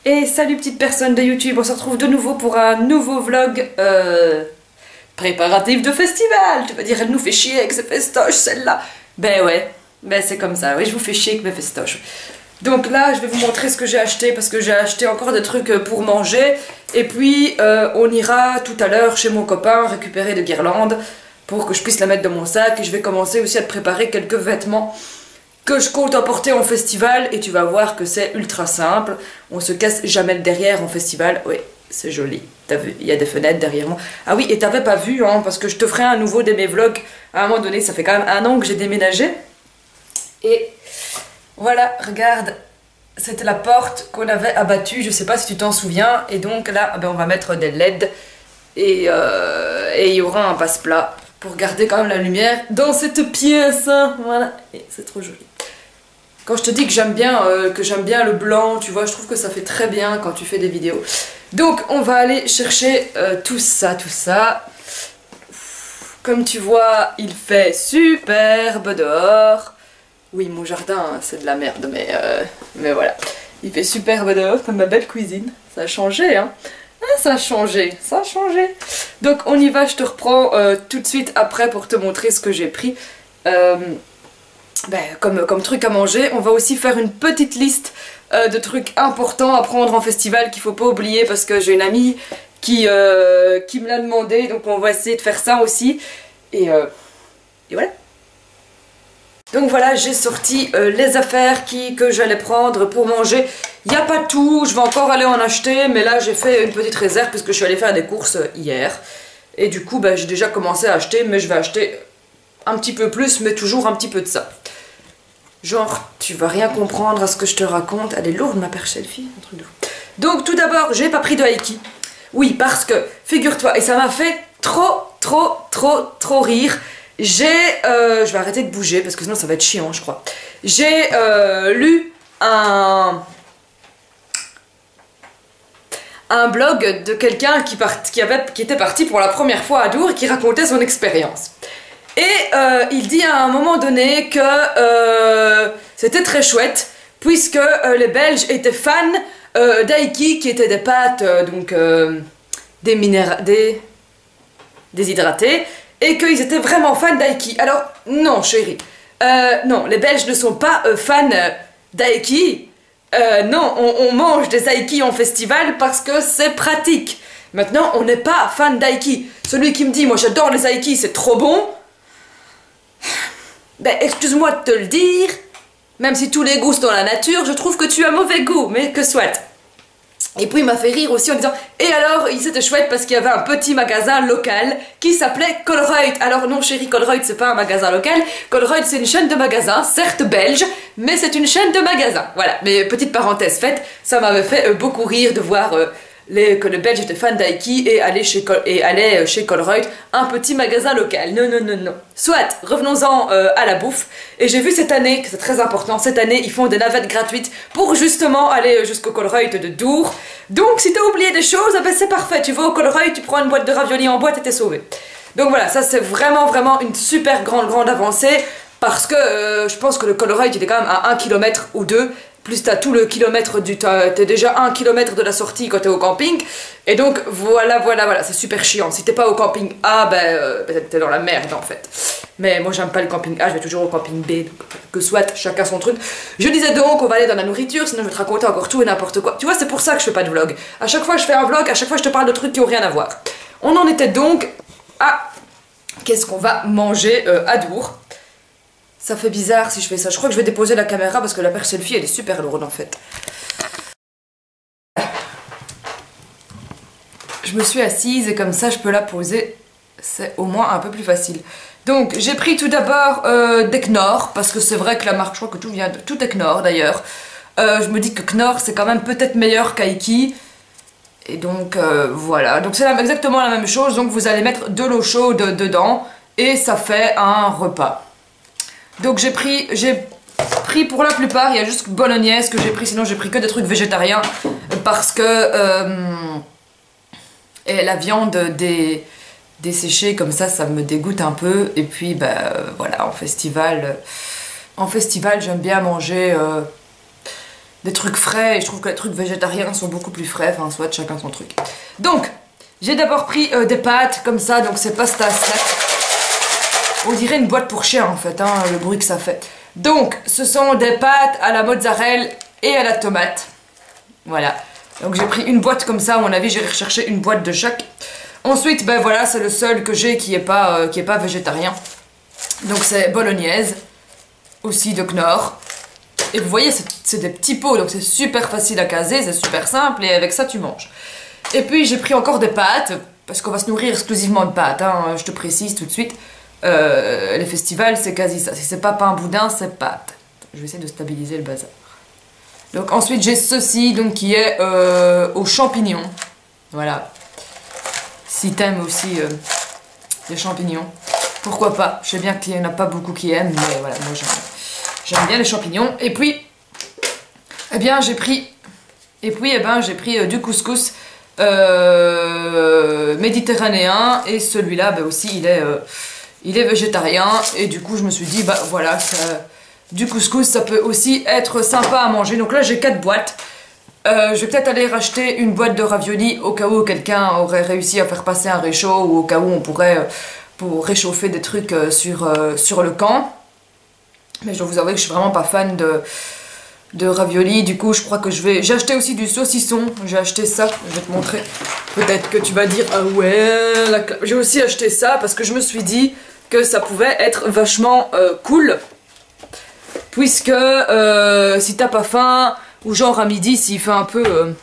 Et salut petite personne de YouTube, on se retrouve de nouveau pour un nouveau vlog préparatif de festival. Tu vas dire, elle nous fait chier avec ses festoches celle-là. Ben ouais, ben c'est comme ça, oui je vous fais chier avec mes festoches. Donc là je vais vous montrer ce que j'ai acheté parce que j'ai acheté encore des trucs pour manger. Et puis on ira tout à l'heure chez mon copain récupérer des guirlandes pour que je puisse la mettre dans mon sac. Et je vais commencer aussi à te préparer quelques vêtements que je compte emporter en festival et tu vas voir que c'est ultra simple. On se casse jamais le derrière en festival. Oui, c'est joli. T'as vu, il y a des fenêtres derrière moi. Ah oui, et t'avais pas vu, hein, parce que je te ferai un nouveau de mes vlogs. À un moment donné, ça fait quand même 1 an que j'ai déménagé. Et voilà, regarde, c'était la porte qu'on avait abattue. Je sais pas si tu t'en souviens. Et donc là, ben, on va mettre des LED. Et il y aura un passe-plat pour garder quand même la lumière dans cette pièce. Voilà, et c'est trop joli. Quand je te dis que j'aime bien le blanc, tu vois, je trouve que ça fait très bien quand tu fais des vidéos. Donc on va aller chercher tout ça. Comme tu vois, il fait superbe dehors. Oui, mon jardin, c'est de la merde, mais voilà. Il fait superbe dehors, comme ma belle cuisine. Ça a changé, hein. Ah, ça a changé. Donc on y va, je te reprends tout de suite après pour te montrer ce que j'ai pris. Comme truc à manger, on va aussi faire une petite liste de trucs importants à prendre en festival qu'il faut pas oublier parce que j'ai une amie qui me l'a demandé, donc on va essayer de faire ça aussi. Et voilà. Donc voilà, j'ai sorti les affaires que j'allais prendre pour manger. Il n'y a pas tout, je vais encore aller en acheter, mais là j'ai fait une petite réserve puisque je suis allée faire des courses hier. Et du coup, j'ai déjà commencé à acheter, mais je vais acheter un petit peu plus, mais toujours un petit peu de ça. Genre, tu vas rien comprendre à ce que je te raconte. Elle est lourde ma perche selfie, un truc de fou. Donc tout d'abord, j'ai pas pris de Aiki. Oui, parce que, figure-toi, et ça m'a fait trop rire. Je vais arrêter de bouger parce que sinon ça va être chiant, je crois. J'ai lu un blog de quelqu'un qui était parti pour la première fois à Dour et qui racontait son expérience. Et il dit à un moment donné que c'était très chouette puisque les Belges étaient fans d'Aiki qui étaient des pâtes déshydratées et qu'ils étaient vraiment fans d'Aiki. Alors non chérie, non, les Belges ne sont pas fans d'Aiki. Non, on mange des Aiki en festival parce que c'est pratique. Maintenant, on n'est pas fan d'Aiki. Celui qui me dit, moi j'adore les Aiki, c'est trop bon. Ben, excuse-moi de te le dire, même si tous les goûts sont dans la nature, je trouve que tu as mauvais goût, mais que soit. Et puis il m'a fait rire aussi en disant, et alors, c'était chouette parce qu'il y avait un petit magasin local qui s'appelait Colruyt. Alors non chérie, Colruyt c'est pas un magasin local, Colruyt c'est une chaîne de magasins, certes belge, mais c'est une chaîne de magasins. Voilà, mais petite parenthèse faite, ça m'avait fait beaucoup rire de voir que les Belges étaient fans d'Aiki et allaient chez Colruyt, un petit magasin local. Non. Soit, revenons-en à la bouffe. Et j'ai vu cette année, que c'est très important, cette année, ils font des navettes gratuites pour justement aller jusqu'au Colruyt de Dour. Donc, si t'as oublié des choses, ben c'est parfait. Tu vas au Colruyt, tu prends une boîte de raviolis en boîte et t'es sauvé. Donc voilà, ça c'est vraiment une super grande avancée parce que je pense que le Colruyt il est quand même à 1 km ou 2. Plus t'as tout le kilomètre t'es déjà 1 km de la sortie quand t'es au camping. Et donc voilà, c'est super chiant. Si t'es pas au camping A, t'es dans la merde en fait. Mais moi j'aime pas le camping A, je vais toujours au camping B. Donc que soit, chacun son truc. Je disais donc, on va aller dans la nourriture, sinon je vais te raconter encore tout et n'importe quoi. Tu vois, c'est pour ça que je fais pas de vlog. À chaque fois je fais un vlog, à chaque fois je te parle de trucs qui ont rien à voir. On en était donc à qu'est-ce qu'on va manger à Dour. Ça fait bizarre si je fais ça. Je crois que je vais déposer la caméra parce que la perche selfie elle est super lourde en fait. Je me suis assise et comme ça je peux la poser. C'est au moins un peu plus facile. Donc j'ai pris tout d'abord des Knorr parce que c'est vrai que la marque, je crois que tout est Knorr d'ailleurs. Je me dis que Knorr c'est quand même peut-être meilleur qu'Aiki. Et donc voilà. Donc c'est exactement la même chose. Donc vous allez mettre de l'eau chaude dedans et ça fait un repas. Donc j'ai pris pour la plupart, il y a juste bolognaise que j'ai pris, sinon j'ai pris que des trucs végétariens parce que et la viande desséchée comme ça me dégoûte un peu. Et puis voilà, en festival j'aime bien manger des trucs frais, et je trouve que les trucs végétariens sont beaucoup plus frais, enfin soit chacun son truc. Donc, j'ai d'abord pris des pâtes comme ça, donc c'est pasta snack. On dirait une boîte pour chien en fait, hein, le bruit que ça fait. Donc, ce sont des pâtes à la mozzarella et à la tomate. Voilà. Donc j'ai pris une boîte comme ça, à mon avis, j'ai recherché une boîte de chaque. Ensuite, ben voilà, c'est le seul que j'ai qui est pas végétarien. Donc c'est bolognaise, aussi de Knorr. Et vous voyez, c'est des petits pots, donc c'est super facile à caser, c'est super simple, et avec ça tu manges. Et puis j'ai pris encore des pâtes, parce qu'on va se nourrir exclusivement de pâtes, hein, je te précise tout de suite. Les festivals, c'est quasi ça. Si c'est pas pain boudin, c'est pâtes. Je vais essayer de stabiliser le bazar. Donc ensuite j'ai ceci, donc qui est aux champignons. Voilà. Si t'aimes aussi les champignons, pourquoi pas. Je sais bien qu'il n'y en a pas beaucoup qui aiment, mais voilà, moi j'aime bien les champignons. Et puis, eh bien j'ai pris du couscous méditerranéen, et celui-là ben aussi il est végétarien, et du coup je me suis dit bah voilà, du couscous ça peut aussi être sympa à manger. Donc là j'ai 4 boîtes. Je vais peut-être aller racheter une boîte de raviolis au cas où quelqu'un aurait réussi à faire passer un réchaud, ou au cas où on pourrait pour réchauffer des trucs sur le camp. Mais je dois vous avouer que je suis vraiment pas fan de raviolis. Du coup je crois que j'ai acheté aussi du saucisson. J'ai acheté ça, je vais te montrer. Peut-être que tu vas dire ah ouais, j'ai aussi acheté ça parce que je me suis dit que ça pouvait être vachement cool, puisque si t'as pas faim, ou genre à midi s'il fait un peu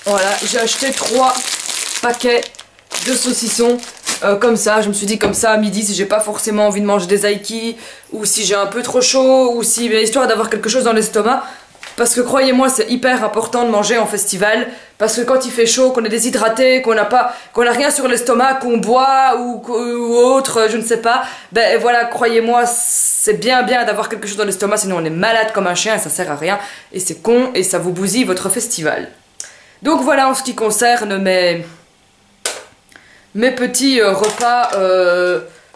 voilà, j'ai acheté 3 paquets de saucissons comme ça. Je me suis dit comme ça à midi, si j'ai pas forcément envie de manger des aikis, ou si j'ai un peu trop chaud, ou si histoire d'avoir quelque chose dans l'estomac. Parce que croyez-moi, c'est hyper important de manger en festival, parce que quand il fait chaud, qu'on est déshydraté, qu'on n'a rien sur l'estomac, qu'on boit ou autre, je ne sais pas, ben voilà, croyez-moi, c'est bien d'avoir quelque chose dans l'estomac, sinon on est malade comme un chien et ça sert à rien, et c'est con, et ça vous bousille votre festival. Donc voilà en ce qui concerne mes petits repas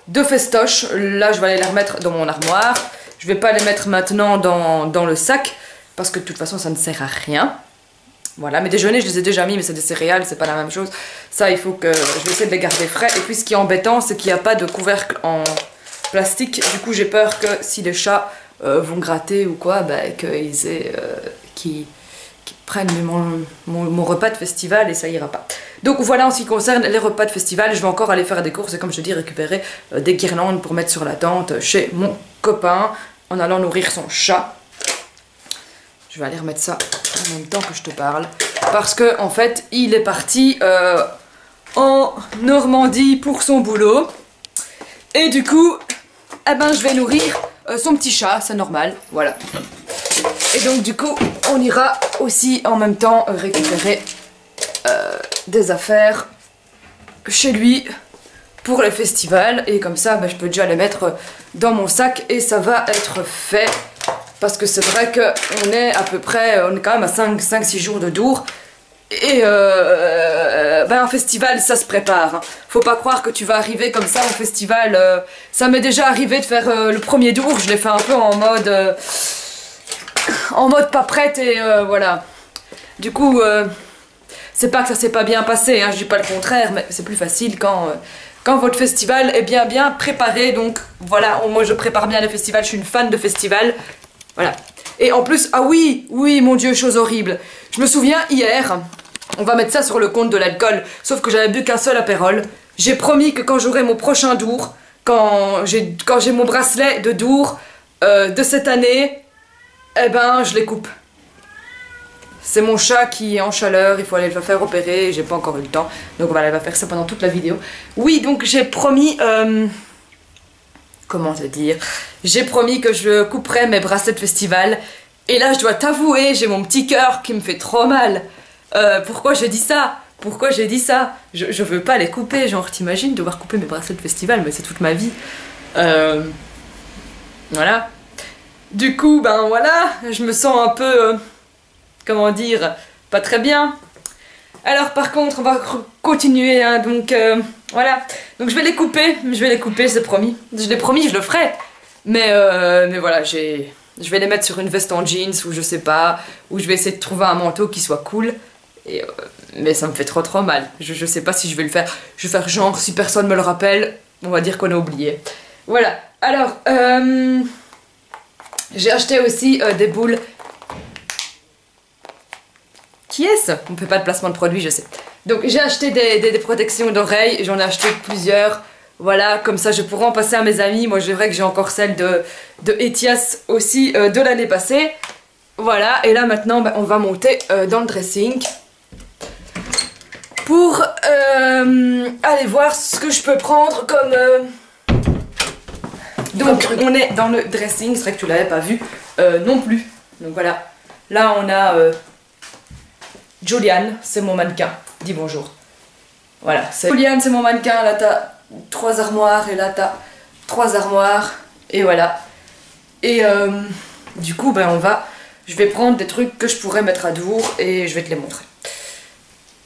de festoche. Là je vais aller les remettre dans mon armoire, je vais pas les mettre maintenant dans le sac, parce que de toute façon ça ne sert à rien. Voilà, mes déjeuners je les ai déjà mis, mais c'est des céréales, c'est pas la même chose. Ça il faut que je vais essayer de les garder frais. Et puis ce qui est embêtant, c'est qu'il n'y a pas de couvercle en plastique. Du coup j'ai peur que si les chats vont gratter ou quoi, bah, qu'ils prennent mon repas de festival, et ça ira pas. Donc voilà en ce qui concerne les repas de festival. Je vais encore aller faire des courses et comme je te dis récupérer des guirlandes pour mettre sur la tente chez mon copain en allant nourrir son chat. Je vais aller remettre ça en même temps que je te parle, parce que en fait il est parti en Normandie pour son boulot, et du coup eh ben je vais nourrir son petit chat, c'est normal, voilà. Et donc du coup on ira aussi en même temps récupérer des affaires chez lui pour le festival, et comme ça ben, je peux déjà les mettre dans mon sac et ça va être fait. Parce que c'est vrai qu'on est à peu près, on est quand même à 5-6 jours de Dour. Et ben un festival, ça se prépare. Hein. Faut pas croire que tu vas arriver comme ça au festival. Ça m'est déjà arrivé de faire le premier Dour, je l'ai fait un peu en mode pas prête, et voilà. Du coup, c'est pas que ça s'est pas bien passé, hein, je dis pas le contraire, mais c'est plus facile quand votre festival est bien préparé. Donc voilà, moi je prépare bien les festivals, je suis une fan de festivals. Voilà. Et en plus, ah oui, mon Dieu, chose horrible. Je me souviens hier, on va mettre ça sur le compte de l'alcool, sauf que j'avais bu qu'un seul apérol. J'ai promis que quand j'aurai mon prochain Dour, quand j'ai mon bracelet de Dour de cette année, eh ben je les coupe. C'est mon chat qui est en chaleur, il faut aller le faire opérer, j'ai pas encore eu le temps. Donc voilà, elle va faire ça pendant toute la vidéo. Oui, donc j'ai promis... comment te dire, j'ai promis que je couperais mes bracelets de festival, et là je dois t'avouer, j'ai mon petit cœur qui me fait trop mal. Pourquoi j'ai dit ça? Je veux pas les couper, genre t'imagines devoir couper mes bracelets de festival, mais c'est toute ma vie. Voilà. Du coup, ben voilà, je me sens un peu, comment dire, pas très bien. Alors par contre, on va continuer, hein, donc voilà. Donc je vais les couper, c'est promis. Je l'ai promis, je le ferai. Mais voilà, j'ai Je vais les mettre sur une veste en jeans ou je sais pas, ou je vais essayer de trouver un manteau qui soit cool. Et mais ça me fait trop mal. Je sais pas si je vais le faire. Je vais faire genre, si personne me le rappelle, on va dire qu'on a oublié. Voilà. Alors, j'ai acheté aussi des boules. Qui est-ce? On ne fait pas de placement de produit, je sais. Donc j'ai acheté des protections d'oreilles, j'en ai acheté plusieurs. Voilà, comme ça je pourrai en passer à mes amis. Moi c'est vrai que j'ai encore celle de Etias aussi de l'année passée. Voilà, et là maintenant on va monter dans le dressing pour aller voir ce que je peux prendre comme... Donc on est dans le dressing, c'est vrai que tu l'avais pas vu non plus. Donc voilà, là on a Julian, c'est mon mannequin, dis bonjour. Voilà, Julian c'est mon mannequin, là t'as 3 armoires et là t'as 3 armoires et voilà. Et du coup ben je vais prendre des trucs que je pourrais mettre à Dour et je vais te les montrer.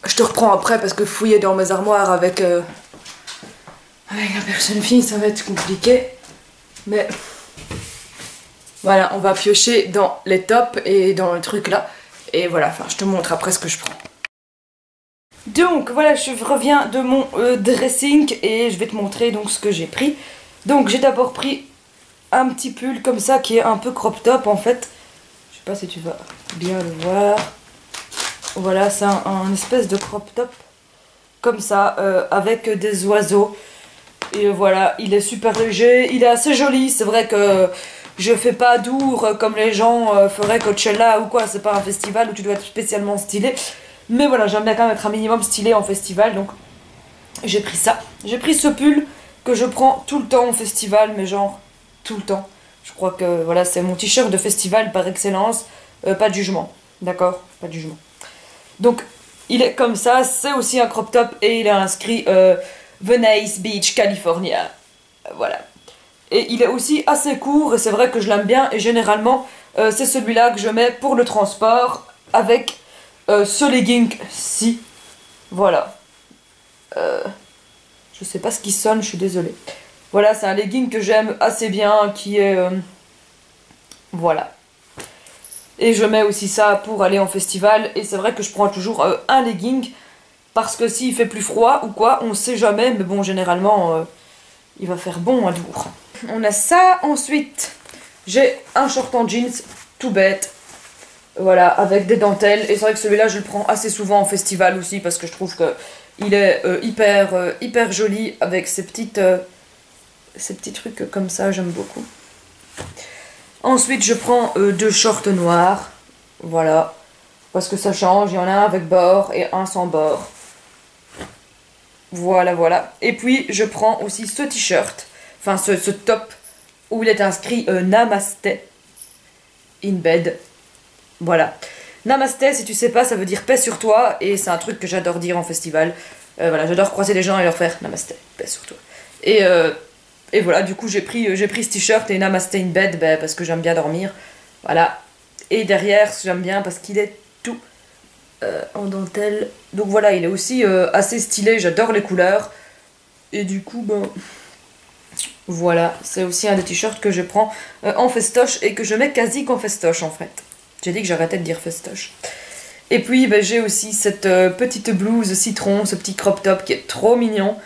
Je te reprends après parce que fouiller dans mes armoires avec la personne fille ça va être compliqué. Mais voilà, on va piocher dans les tops et dans le truc là. Et voilà, enfin je te montre après ce que je prends. Donc voilà, je reviens de mon dressing et je vais te montrer donc ce que j'ai pris. Donc j'ai d'abord pris un petit pull comme ça qui est un peu crop top en fait. Je sais pas si tu vas bien le voir. Voilà, c'est un espèce de crop top comme ça avec des oiseaux. Et voilà, il est super léger, il est assez joli. C'est vrai que je fais pas Dour comme les gens feraient Coachella ou quoi. C'est pas un festival où tu dois être spécialement stylé. Mais voilà, j'aime bien quand même être un minimum stylé en festival. Donc j'ai pris ça. J'ai pris ce pull que je prends tout le temps en festival. Mais genre tout le temps. Je crois que voilà, c'est mon t-shirt de festival par excellence. Pas de jugement. D'accord? Pas de jugement. Donc il est comme ça. C'est aussi un crop top. Et il est inscrit Venice Beach, California. Voilà. Et il est aussi assez court et c'est vrai que je l'aime bien. Et généralement, c'est celui-là que je mets pour le transport avec ce legging-ci. Voilà. Je sais pas ce qui sonne, je suis désolée. Voilà, c'est un legging que j'aime assez bien, qui est... voilà. Et je mets aussi ça pour aller en festival. Et c'est vrai que je prends toujours un legging. Parce que s'il fait plus froid ou quoi, on sait jamais. Mais bon, généralement, il va faire bon à Dour. On a ça. Ensuite, j'ai un short en jeans, tout bête. Voilà, avec des dentelles. Et c'est vrai que celui-là, je le prends assez souvent en festival aussi. Parce que je trouve que il est hyper joli. Avec ces petits trucs comme ça, j'aime beaucoup. Ensuite, je prends 2 shorts noirs. Voilà. Parce que ça change. Il y en a un avec bord et un sans bord. Voilà, voilà. Et puis, je prends aussi ce t-shirt. Enfin, ce top. Où il est inscrit Namaste in bed. Voilà. Namaste, si tu sais pas, ça veut dire paix sur toi. Et c'est un truc que j'adore dire en festival. Voilà, j'adore croiser les gens et leur faire Namaste, paix sur toi. Et voilà, du coup, j'ai pris ce t-shirt et Namaste in bed parce que j'aime bien dormir. Voilà. Et derrière, j'aime bien parce qu'il est tout en dentelle. Donc voilà, il est aussi assez stylé. J'adore les couleurs. Et du coup, ben... voilà, c'est aussi un des t-shirts que je prends en festoche et que je mets quasi qu'en festoche en fait. J'ai dit que j'arrêtais de dire festoche. Et puis ben, j'ai aussi cette petite blouse citron, ce petit crop top qui est trop mignon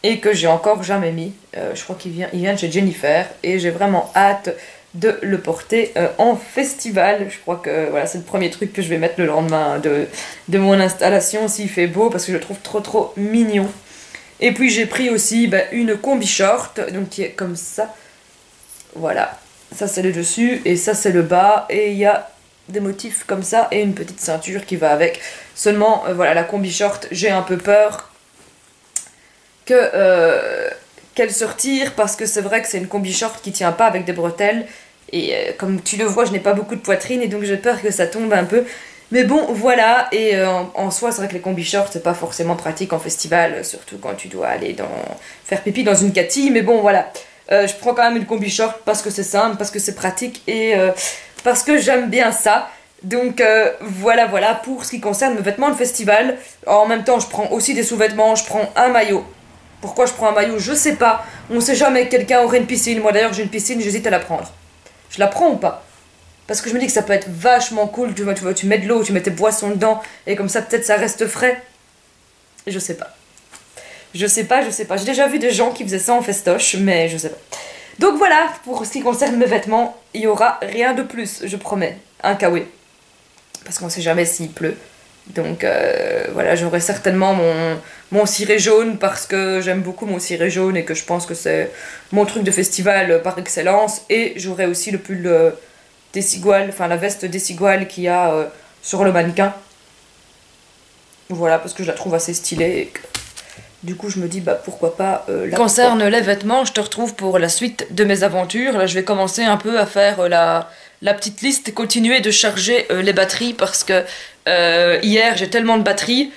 et que j'ai encore jamais mis. Je crois qu'il vient de chez Jennifer et j'ai vraiment hâte de le porter en festival. Je crois que voilà, c'est le premier truc que je vais mettre le lendemain de mon installation s'il fait beau parce que je le trouve trop mignon. Et puis j'ai pris aussi une combi short, donc qui est comme ça. Voilà, ça c'est le dessus et ça c'est le bas. Et il y a des motifs comme ça et une petite ceinture qui va avec. Seulement, voilà, la combi short, j'ai un peu peur qu'elle se retire parce que c'est vrai que c'est une combi short qui tient pas avec des bretelles. Et comme tu le vois, je n'ai pas beaucoup de poitrine et donc j'ai peur que ça tombe un peu. Mais bon, voilà, et en soi, c'est vrai que les combi shorts, c'est pas forcément pratique en festival, surtout quand tu dois aller faire pipi dans une catille, mais bon, voilà. Je prends quand même une combi short parce que c'est simple, parce que c'est pratique et parce que j'aime bien ça. Donc voilà, pour ce qui concerne mes vêtements de festival. En même temps, je prends aussi des sous-vêtements, je prends un maillot. Pourquoi je prends un maillot? Je sais pas. On sait jamais, quelqu'un aurait une piscine. Moi d'ailleurs, j'ai une piscine, j'hésite à la prendre. Je la prends ou pas? Parce que je me dis que ça peut être vachement cool, tu mets de l'eau, tu mets tes boissons dedans, et comme ça peut-être ça reste frais. Je sais pas. Je sais pas. J'ai déjà vu des gens qui faisaient ça en festoche, mais je sais pas. Donc voilà, pour ce qui concerne mes vêtements, il y aura rien de plus, je promets. Un kawé. Parce qu'on sait jamais s'il pleut. Donc voilà, j'aurai certainement mon ciré jaune parce que j'aime beaucoup mon ciré jaune et que je pense que c'est mon truc de festival par excellence. Et j'aurai aussi le pull Desigual, enfin la veste Desigual qu'il y a sur le mannequin. Voilà, parce que je la trouve assez stylée. Et que, du coup, je me dis, bah pourquoi pas la... Concerne les vêtements, je te retrouve pour la suite de mes aventures. Là, je vais commencer un peu à faire la petite liste et continuer de charger les batteries parce que hier, j'ai tellement de batteries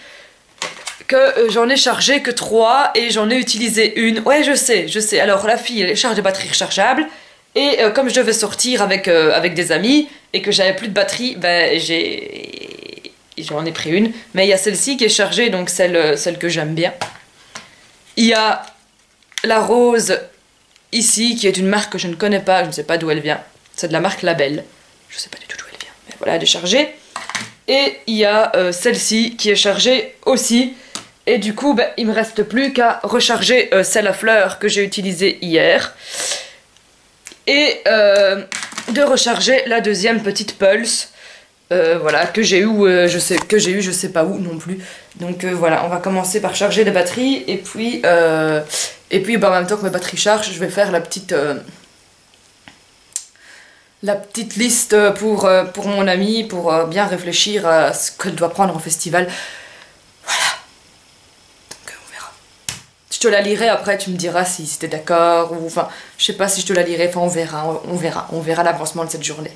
que j'en ai chargé que 3 et j'en ai utilisé une. Ouais, je sais. Alors, la fille, elle charge des batteries rechargeables. Et comme je devais sortir avec des amis et que j'avais plus de batterie, ben j'en ai pris une. Mais il y a celle-ci qui est chargée, donc celle que j'aime bien. Il y a la rose ici, qui est une marque que je ne connais pas, je ne sais pas d'où elle vient. C'est de la marque Label. Je ne sais pas du tout d'où elle vient. Mais voilà, elle est chargée. Et il y a celle-ci qui est chargée aussi. Et du coup, ben, il me reste plus qu'à recharger celle à fleurs que j'ai utilisée hier. Et de recharger la deuxième petite pulse. Voilà, que j'ai eu, je sais pas où non plus. Donc voilà, on va commencer par charger les batteries. Et puis bah, en même temps que mes batteries chargent, je vais faire la petite liste pour mon ami, pour bien réfléchir à ce qu'elle doit prendre en festival. Voilà. Donc on verra. Je te la lirai après, tu me diras si t'es d'accord, ou enfin, je sais pas si je te la lirai, enfin on verra l'avancement de cette journée.